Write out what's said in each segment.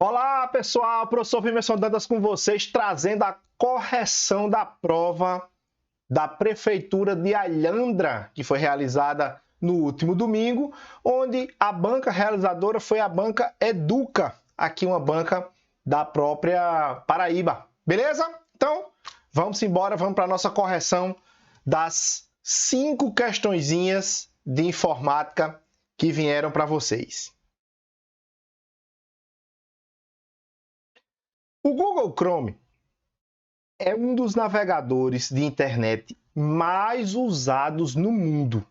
Olá, pessoal, professor Vimerson Dantas com vocês, trazendo a correção da prova da Prefeitura de Alhandra, que foi realizada no último domingo, onde a banca realizadora foi a banca Educa, aqui uma banca da própria Paraíba. Beleza? Então, vamos embora, vamos para a nossa correção das 5 questõezinhas de informática que vieram para vocês. O Google Chrome é um dos navegadores de internet mais usados no mundo.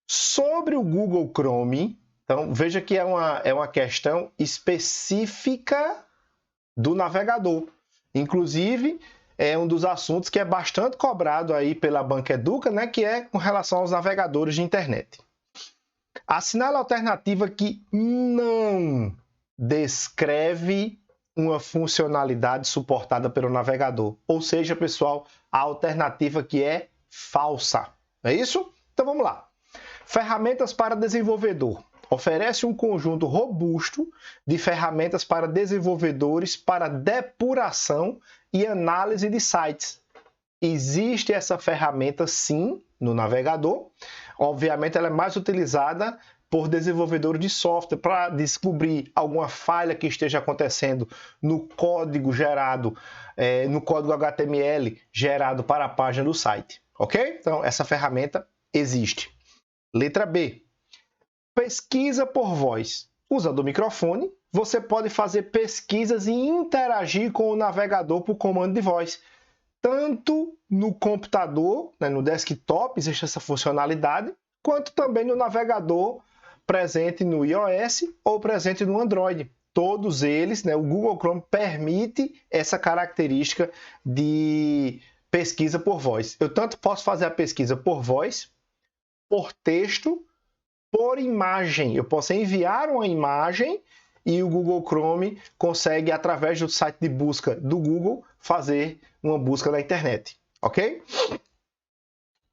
Sobre o Google Chrome, então veja que é uma questão específica do navegador. Inclusive, é um dos assuntos que é bastante cobrado aí pela Banca Educa, né, que é com relação aos navegadores de internet. Assinale a alternativa que não descreve uma funcionalidade suportada pelo navegador. Ou seja, pessoal, a alternativa que é falsa. É isso? Então vamos lá. Ferramentas para desenvolvedor. Oferece um conjunto robusto de ferramentas para desenvolvedores para depuração e análise de sites. Existe essa ferramenta sim no navegador. Obviamente ela é mais utilizada por desenvolvedores de software para descobrir alguma falha que esteja acontecendo no código gerado, no código HTML gerado para a página do site, ok? Então, essa ferramenta existe. Letra B. Pesquisa por voz. Usando o microfone, você pode fazer pesquisas e interagir com o navegador por comando de voz. Tanto no computador, né, no desktop, existe essa funcionalidade, quanto também no navegador presente no iOS ou presente no Android. Todos eles, né, o Google Chrome permite essa característica de pesquisa por voz. Eu tanto posso fazer a pesquisa por voz, por texto, por imagem. Eu posso enviar uma imagem e o Google Chrome consegue, através do site de busca do Google, fazer uma busca na internet, ok?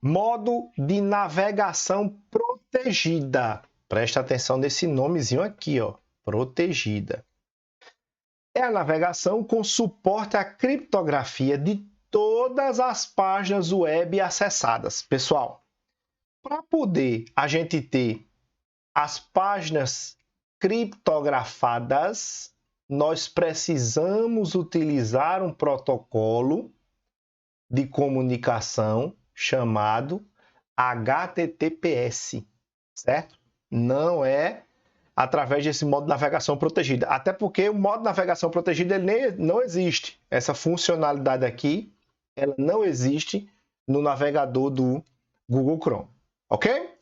Modo de navegação protegida. Presta atenção nesse nomezinho aqui, ó, protegida. É a navegação com suporte à criptografia de todas as páginas web acessadas. Pessoal, para poder a gente ter as páginas criptografadas, nós precisamos utilizar um protocolo de comunicação chamado HTTPS, certo? Não é através desse modo de navegação protegida. Até porque o modo de navegação protegida ele não existe. Essa funcionalidade aqui, ela não existe no navegador do Google Chrome, ok?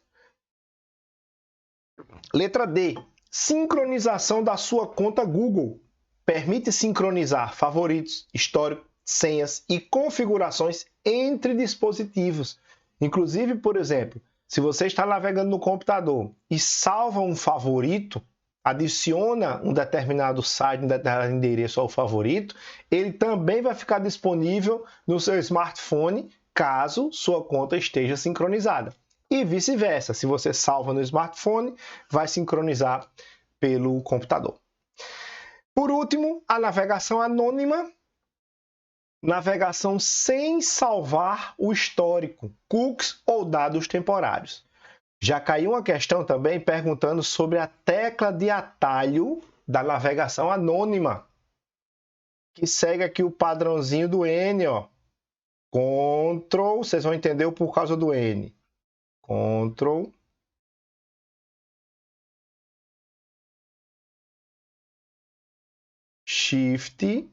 Letra D. Sincronização da sua conta Google. Permite sincronizar favoritos, histórico, senhas e configurações entre dispositivos. Inclusive, por exemplo, se você está navegando no computador e salva um favorito, adiciona um determinado site, um determinado endereço ao favorito, ele também vai ficar disponível no seu smartphone caso sua conta esteja sincronizada. E vice-versa, se você salva no smartphone, vai sincronizar pelo computador. Por último, a navegação anônima. Navegação sem salvar o histórico, cookies ou dados temporários. Já caiu uma questão também perguntando sobre a tecla de atalho da navegação anônima, que segue aqui o padrãozinho do N, ó. Ctrl, vocês vão entender o por causa do N. Ctrl, Shift,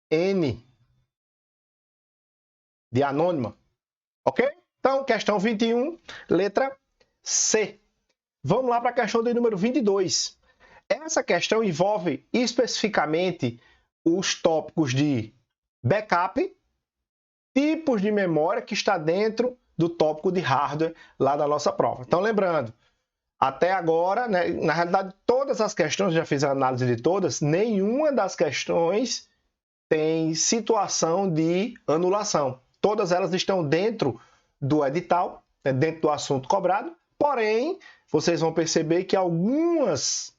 N, de anônima, ok? Então, questão 21, letra C. Vamos lá para a questão de número 22. Essa questão envolve especificamente os tópicos de backup, tipos de memória que está dentro do tópico de hardware lá da nossa prova. Então, lembrando, até agora, né, na realidade, todas as questões, já fiz a análise de todas, nenhuma das questões tem situação de anulação. Todas elas estão dentro do edital, dentro do assunto cobrado, porém, vocês vão perceber que algumas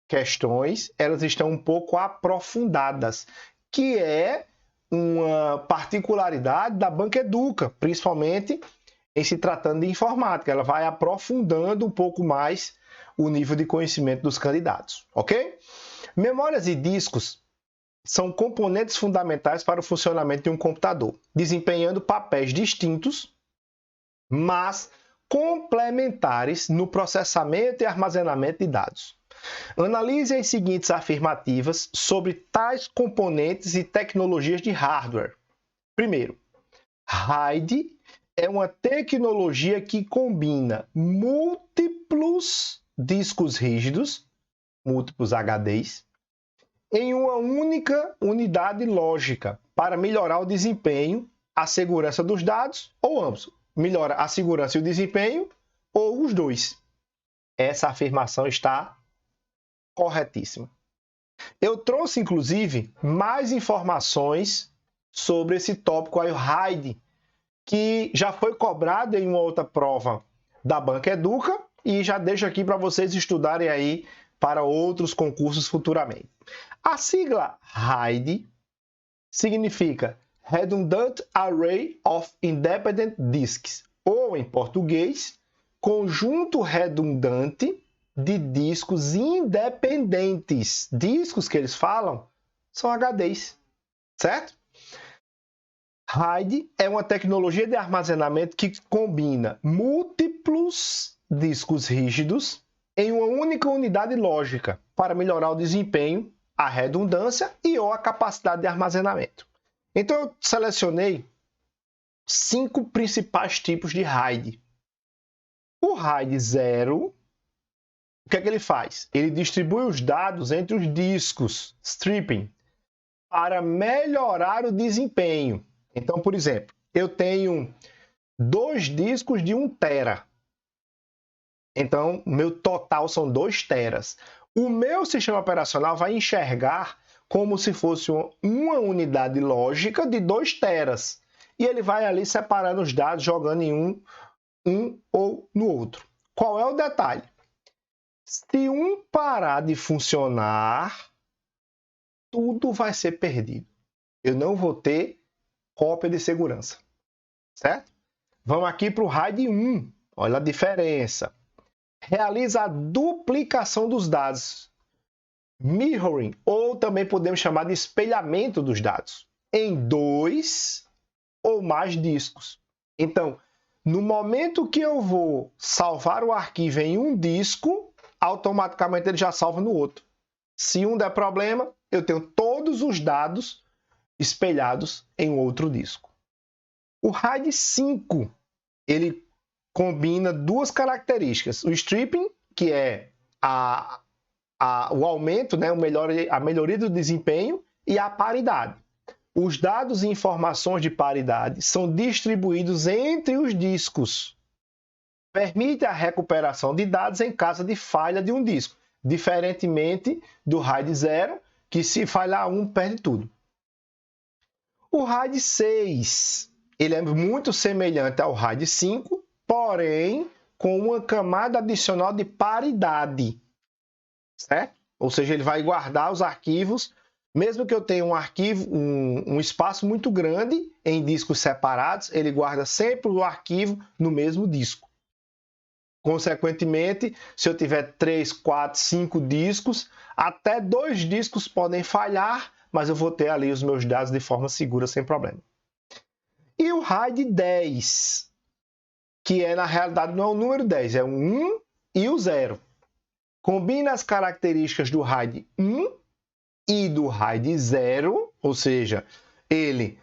questões elas estão um pouco aprofundadas, que é uma particularidade da Banca Educa, principalmente em se tratando de informática. Ela vai aprofundando um pouco mais o nível de conhecimento dos candidatos, ok? Memórias e discos são componentes fundamentais para o funcionamento de um computador, desempenhando papéis distintos, mas complementares no processamento e armazenamento de dados. Analise as seguintes afirmativas sobre tais componentes e tecnologias de hardware. Primeiro, RAID é uma tecnologia que combina múltiplos discos rígidos, múltiplos HDs, em uma única unidade lógica para melhorar o desempenho, a segurança dos dados, ou ambos. Melhora a segurança e o desempenho, ou os dois. Essa afirmação está corretíssima. Eu trouxe, inclusive, mais informações sobre esse tópico aí, o RAID, que já foi cobrado em uma outra prova da Banca Educa e já deixo aqui para vocês estudarem aí para outros concursos futuramente. A sigla RAID significa Redundant Array of Independent Disks, ou em português, conjunto redundante de discos independentes. Discos que eles falam são HDs, certo? RAID é uma tecnologia de armazenamento que combina múltiplos discos rígidos em uma única unidade lógica para melhorar o desempenho, a redundância e ou a capacidade de armazenamento. Então eu selecionei 5 principais tipos de RAID. O RAID 0, o que é que ele faz? Ele distribui os dados entre os discos, stripping, para melhorar o desempenho. Então, por exemplo, eu tenho 2 discos de 1 tera. Então, meu total são 2 teras. O meu sistema operacional vai enxergar como se fosse uma unidade lógica de 2 teras. E ele vai ali separando os dados, jogando em um ou no outro. Qual é o detalhe? Se um parar de funcionar, tudo vai ser perdido. Eu não vou ter cópia de segurança, certo? Vamos aqui para o RAID 1. Olha a diferença. Realiza a duplicação dos dados, mirroring, ou também podemos chamar de espelhamento dos dados, em 2 ou mais discos. Então, no momento que eu vou salvar o arquivo em um disco, automaticamente ele já salva no outro. Se um der problema, eu tenho todos os dados espelhados em outro disco. O RAID 5, ele combina 2 características. O stripping, que é o aumento, né, a melhoria do desempenho, e a paridade. Os dados e informações de paridade são distribuídos entre os discos. Permite a recuperação de dados em caso de falha de um disco, diferentemente do RAID 0, que se falhar um, perde tudo. O RAID 6, ele é muito semelhante ao RAID 5, porém com uma camada adicional de paridade, certo? Ou seja, ele vai guardar os arquivos, mesmo que eu tenha um arquivo, um espaço muito grande em discos separados, ele guarda sempre o arquivo no mesmo disco. Consequentemente, se eu tiver 3, 4, 5 discos, até 2 discos podem falhar, mas eu vou ter ali os meus dados de forma segura, sem problema. E o RAID 10, que na realidade não é o número 10, é o 1 e o 0. Combina as características do RAID 1 e do RAID 0, ou seja, ele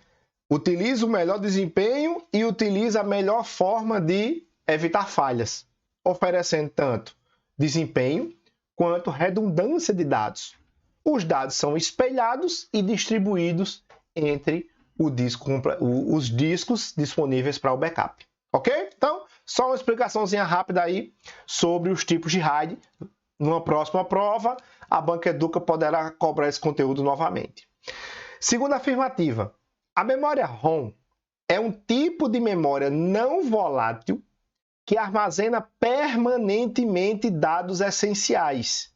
utiliza o melhor desempenho e utiliza a melhor forma de evitar falhas, oferecendo tanto desempenho quanto redundância de dados. Os dados são espelhados e distribuídos entre os discos disponíveis para o backup. Ok? Então, só uma explicaçãozinha rápida aí sobre os tipos de RAID. Numa próxima prova, a Banca Educa poderá cobrar esse conteúdo novamente. Segunda afirmativa. A memória ROM é um tipo de memória não volátil que armazena permanentemente dados essenciais,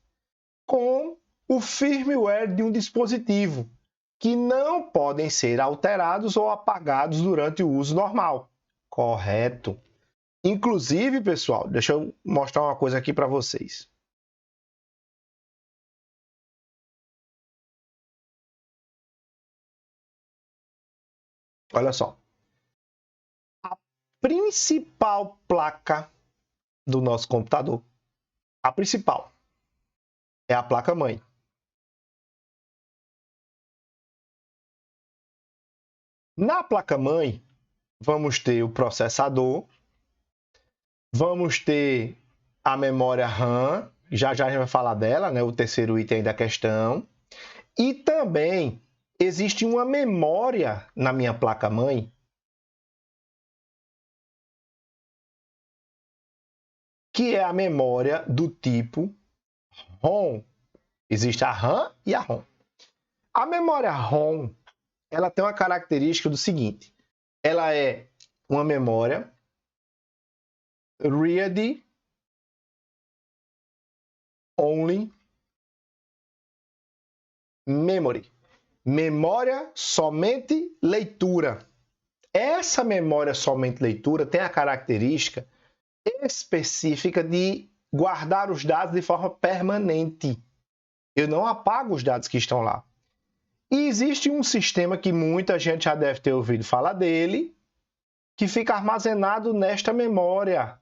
com o firmware de um dispositivo, que não podem ser alterados ou apagados durante o uso normal. Correto. Inclusive, pessoal, deixa eu mostrar uma coisa aqui para vocês. Olha só. A principal placa do nosso computador, a principal, é a placa-mãe. Na placa-mãe, vamos ter o processador, vamos ter a memória RAM, já a gente vai falar dela, né? O terceiro item da questão. E também existe uma memória na minha placa-mãe que é a memória do tipo ROM. Existe a RAM e a ROM. A memória ROM, ela tem uma característica do seguinte: ela é uma memória read only memory. Memória somente leitura. Essa memória somente leitura tem a característica específica de guardar os dados de forma permanente. Eu não apago os dados que estão lá. E existe um sistema que muita gente já deve ter ouvido falar dele, que fica armazenado nesta memória,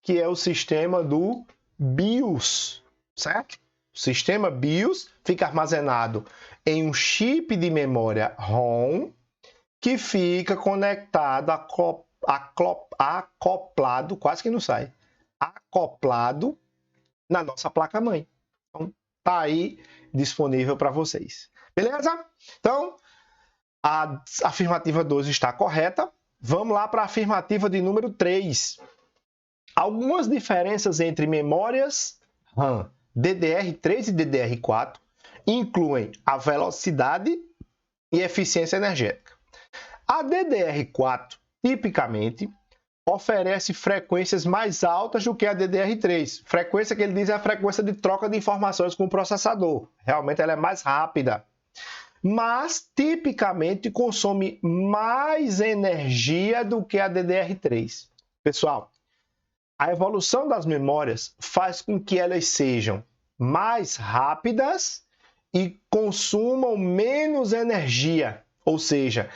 que é o sistema do BIOS, certo? O sistema BIOS fica armazenado em um chip de memória ROM que fica conectado, acoplado, quase que não sai, acoplado na nossa placa-mãe. Então, tá aí disponível para vocês. Beleza? Então, a afirmativa 2 está correta. Vamos lá para a afirmativa de número 3. Algumas diferenças entre memórias RAM DDR3 e DDR4 incluem a velocidade e eficiência energética. A DDR4, tipicamente, oferece frequências mais altas do que a DDR3. Frequência que ele diz é a frequência de troca de informações com o processador. Realmente ela é mais rápida. Mas, tipicamente, consome mais energia do que a DDR3. Pessoal, a evolução das memórias faz com que elas sejam mais rápidas e consumam menos energia. Ou seja,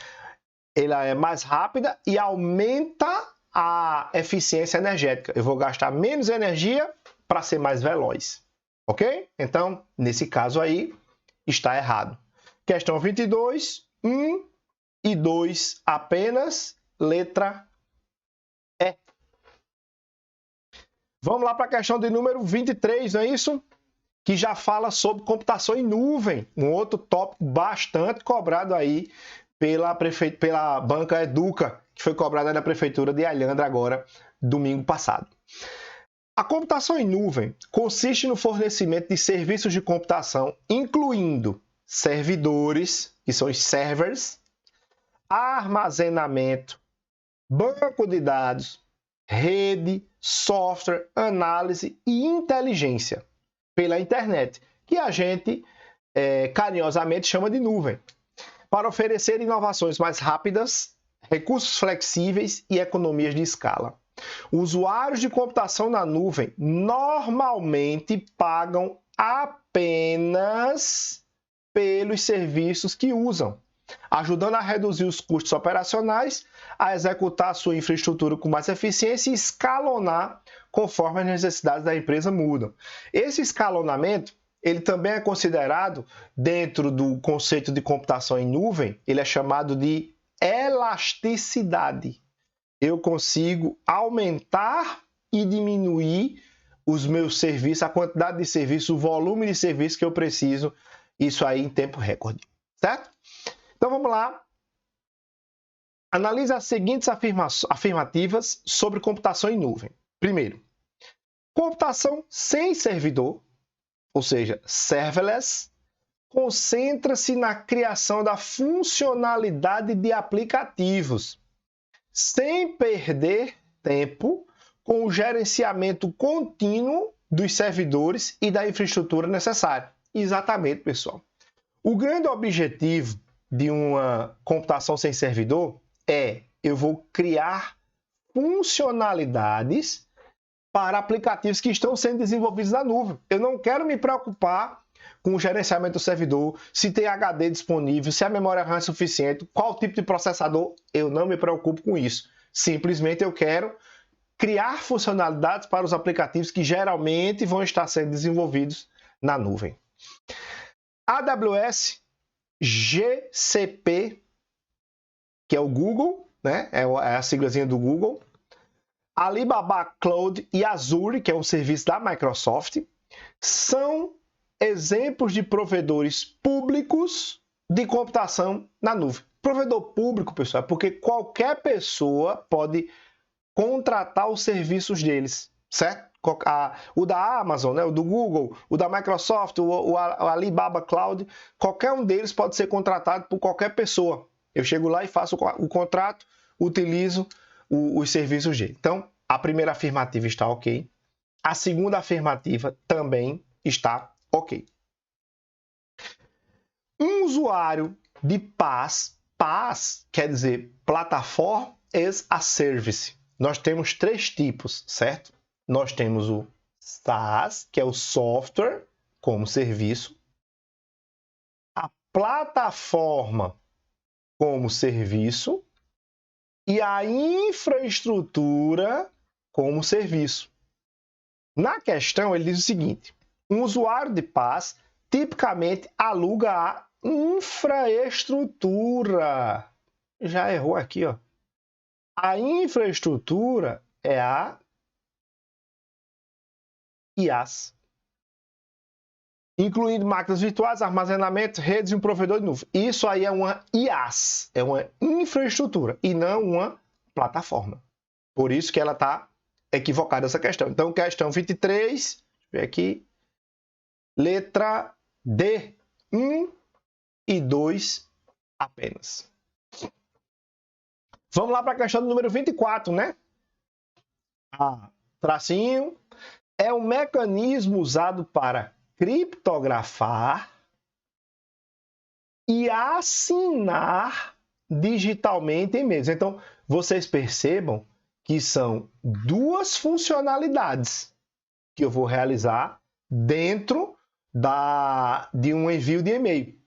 ela é mais rápida e aumenta a eficiência energética. Eu vou gastar menos energia para ser mais veloz. Ok? Então, nesse caso aí, está errado. Questão 22, 1 e 2 apenas, letra E. Vamos lá para a questão de número 23, não é isso? Que já fala sobre computação em nuvem, um outro tópico bastante cobrado aí pela banca Educa, que foi cobrada na Prefeitura de Alhandra agora, domingo passado. A computação em nuvem consiste no fornecimento de serviços de computação, incluindo servidores, que são os servers, armazenamento, banco de dados, rede, software, análise e inteligência pela internet, que a gente carinhosamente chama de nuvem, para oferecer inovações mais rápidas, recursos flexíveis e economias de escala. Usuários de computação na nuvem normalmente pagam apenas pelos serviços que usam, ajudando a reduzir os custos operacionais, a executar a sua infraestrutura com mais eficiência e escalonar conforme as necessidades da empresa mudam. Esse escalonamento, ele também é considerado, dentro do conceito de computação em nuvem, ele é chamado de elasticidade. Eu consigo aumentar e diminuir os meus serviços, a quantidade de serviço, o volume de serviço que eu preciso, isso aí em tempo recorde, certo? Então vamos lá. Analise as seguintes afirmativas sobre computação em nuvem. Primeiro, computação sem servidor, ou seja, serverless, concentra-se na criação da funcionalidade de aplicativos, sem perder tempo com o gerenciamento contínuo dos servidores e da infraestrutura necessária. Exatamente, pessoal. O grande objetivo de uma computação sem servidor é eu vou criar funcionalidades para aplicativos que estão sendo desenvolvidos na nuvem. Eu não quero me preocupar com o gerenciamento do servidor, se tem HD disponível, se a memória RAM é suficiente, qual tipo de processador, eu não me preocupo com isso. Simplesmente eu quero criar funcionalidades para os aplicativos que geralmente vão estar sendo desenvolvidos na nuvem. AWS, GCP, que é o Google, né? É a siglazinha do Google. Alibaba Cloud e Azure, que é um serviço da Microsoft, são exemplos de provedores públicos de computação na nuvem. Provedor público, pessoal, é porque qualquer pessoa pode contratar os serviços deles, certo? O da Amazon, né? O do Google, o da Microsoft, o Alibaba Cloud, qualquer um deles pode ser contratado por qualquer pessoa. Eu chego lá e faço o contrato, utilizo os serviços dele. Então, a primeira afirmativa está ok. A segunda afirmativa também está ok. Um usuário de PaaS, PaaS quer dizer Platform as a Service. Nós temos três tipos, certo? Nós temos o SaaS, que é o software como serviço, a plataforma como serviço e a infraestrutura como serviço. Na questão, ele diz o seguinte: um usuário de PaaS tipicamente aluga a infraestrutura. Já errou aqui, ó. A infraestrutura é a IaaS, incluindo máquinas virtuais, armazenamento, redes e um provedor de nuvem. Isso aí é uma IaaS, é uma infraestrutura e não uma plataforma. Por isso que ela está equivocada essa questão. Então, questão 23, deixa eu ver aqui, letra D, 1 e 2 apenas. Vamos lá para a questão do número 24, né? Tracinho é um mecanismo usado para criptografar e assinar digitalmente e-mails. Então, vocês percebam que são duas funcionalidades que eu vou realizar dentro de um envio de e-mail,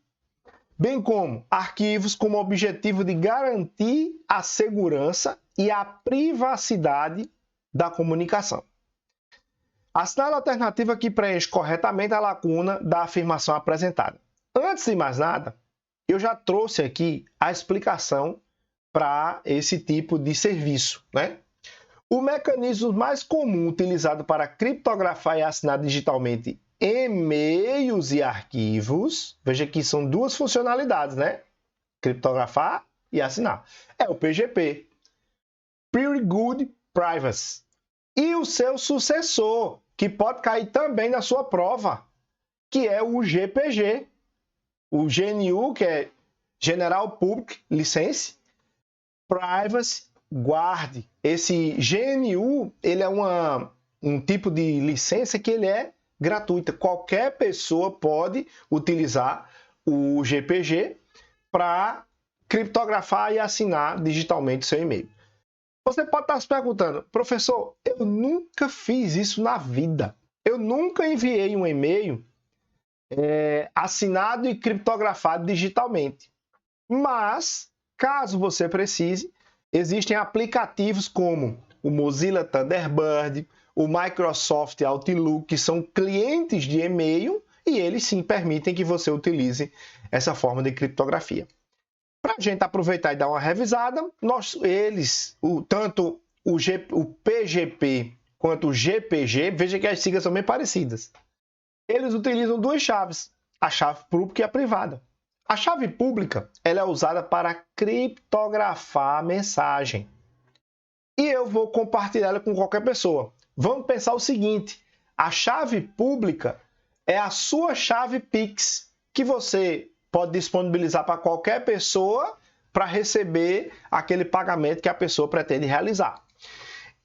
bem como arquivos com o objetivo de garantir a segurança e a privacidade da comunicação. Assinale a alternativa que preenche corretamente a lacuna da afirmação apresentada. Antes de mais nada, eu já trouxe aqui a explicação para esse tipo de serviço, né? O mecanismo mais comum utilizado para criptografar e assinar digitalmente e-mails e arquivos, veja que são duas funcionalidades, né? Criptografar e assinar. É o PGP, Pretty Good Privacy. E o seu sucessor, que pode cair também na sua prova, que é o GPG. O GNU, que é General Public License, Privacy Guard. Esse GNU, ele é um tipo de licença que ele é gratuita. Qualquer pessoa pode utilizar o GPG para criptografar e assinar digitalmente seu e-mail. Você pode estar se perguntando, professor, eu nunca fiz isso na vida. Eu nunca enviei um e-mail assinado e criptografado digitalmente. Mas, caso você precise, existem aplicativos como o Mozilla Thunderbird, o Microsoft Outlook, que são clientes de e-mail e eles sim permitem que você utilize essa forma de criptografia. Para a gente aproveitar e dar uma revisada, tanto o PGP quanto o GPG, veja que as siglas são bem parecidas. Eles utilizam duas chaves, a chave pública e a privada. A chave pública ela é usada para criptografar a mensagem. E eu vou compartilhar ela com qualquer pessoa. Vamos pensar o seguinte, a chave pública é a sua chave Pix, que você pode disponibilizar para qualquer pessoa para receber aquele pagamento que a pessoa pretende realizar.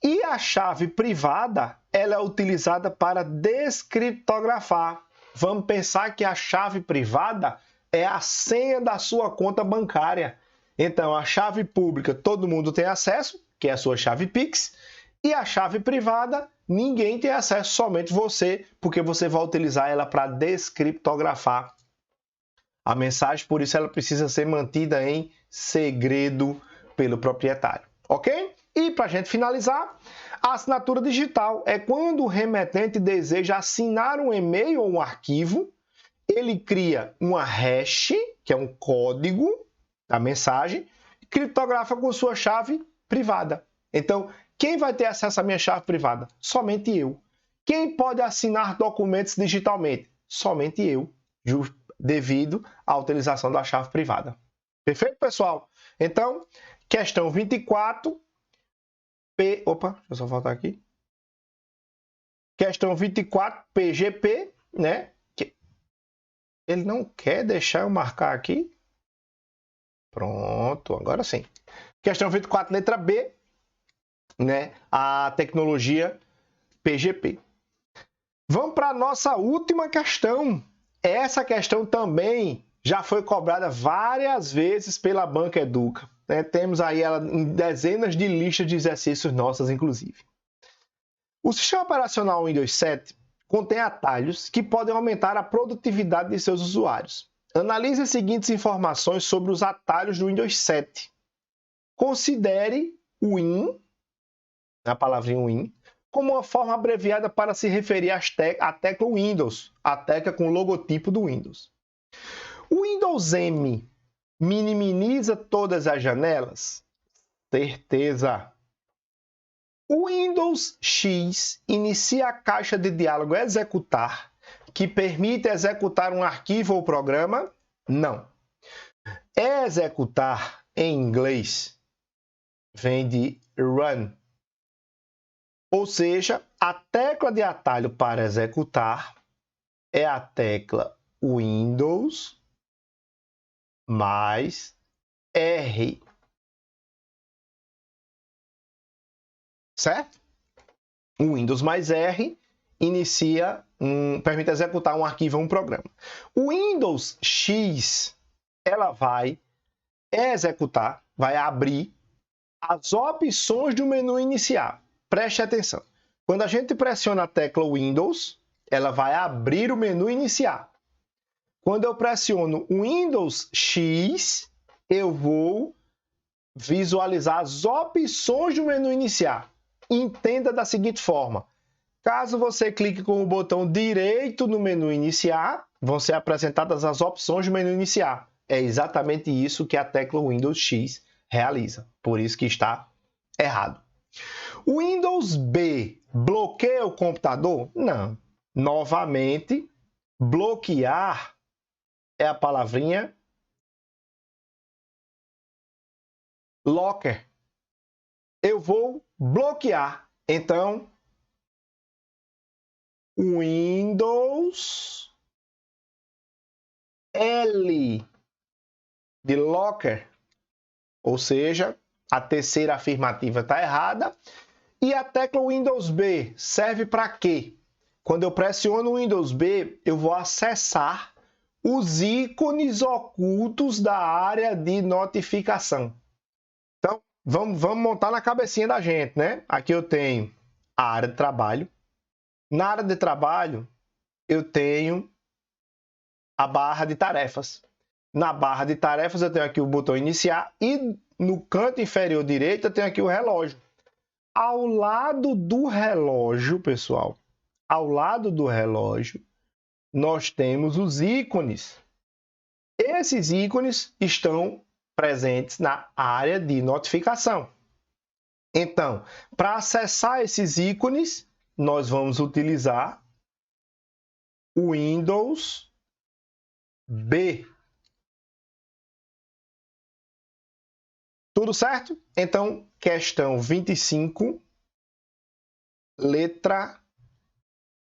E a chave privada, ela é utilizada para descriptografar. Vamos pensar que a chave privada é a senha da sua conta bancária. Então, a chave pública, todo mundo tem acesso, que é a sua chave Pix, e a chave privada, ninguém tem acesso, somente você, porque você vai utilizar ela para descriptografar a mensagem, por isso ela precisa ser mantida em segredo pelo proprietário, ok? E para a gente finalizar, a assinatura digital é quando o remetente deseja assinar um e-mail ou um arquivo, ele cria uma hash, que é um código da mensagem, e criptografa com sua chave privada. Então, quem vai ter acesso à minha chave privada? Somente eu. Quem pode assinar documentos digitalmente? Somente eu, devido à utilização da chave privada. Perfeito, pessoal? Então, questão 24. Opa, deixa eu só voltar aqui. Questão 24, PGP, né? Ele não quer deixar eu marcar aqui. Pronto, agora sim. Questão 24, letra B, né? A tecnologia PGP. Vamos para a nossa última questão. Essa questão também já foi cobrada várias vezes pela Banca Educa. Né? Temos aí ela em dezenas de listas de exercícios nossas, inclusive. O sistema operacional Windows 7 contém atalhos que podem aumentar a produtividade de seus usuários. Analise as seguintes informações sobre os atalhos do Windows 7. Considere o Win, a palavrinha Win, como uma forma abreviada para se referir à tecla Windows, a tecla com o logotipo do Windows. O Windows M minimiza todas as janelas? Certeza. O Windows X inicia a caixa de diálogo executar, que permite executar um arquivo ou programa? Não. Executar, em inglês, vem de run. Ou seja, a tecla de atalho para executar é a tecla Windows mais R. Certo? O Windows mais R permite executar um arquivo ou um programa. O Windows X, ela vai executar, vai abrir as opções do menu iniciar. Preste atenção. Quando a gente pressiona a tecla Windows, ela vai abrir o menu iniciar. Quando eu pressiono o Windows X, eu vou visualizar as opções do menu iniciar. Entenda da seguinte forma. Caso você clique com o botão direito no menu iniciar, vão ser apresentadas as opções do menu iniciar. É exatamente isso que a tecla Windows X realiza. Por isso que está errado. O Windows B bloqueia o computador? Não. Novamente, bloquear é a palavrinha locker. Eu vou bloquear. Então, Windows L de locker, ou seja, a terceira afirmativa está errada. E a tecla Windows B serve para quê? Quando eu pressiono o Windows B, eu vou acessar os ícones ocultos da área de notificação. Então, vamos montar na cabecinha da gente, né? Aqui eu tenho a área de trabalho. Na área de trabalho, eu tenho a barra de tarefas. Na barra de tarefas, eu tenho aqui o botão iniciar e no canto inferior direito, eu tenho aqui o relógio. Ao lado do relógio, pessoal, ao lado do relógio, nós temos os ícones. Esses ícones estão presentes na área de notificação. Então, para acessar esses ícones, nós vamos utilizar o Windows B. Tudo certo? Então, questão 25, letra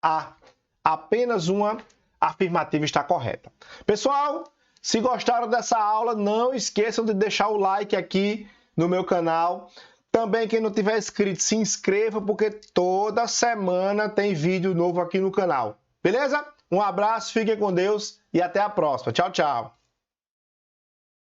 A. Apenas uma afirmativa está correta. Pessoal, se gostaram dessa aula, não esqueçam de deixar o like aqui no meu canal. Também quem não tiver inscrito, se inscreva, porque toda semana tem vídeo novo aqui no canal. Beleza? Um abraço, fiquem com Deus e até a próxima. Tchau, tchau.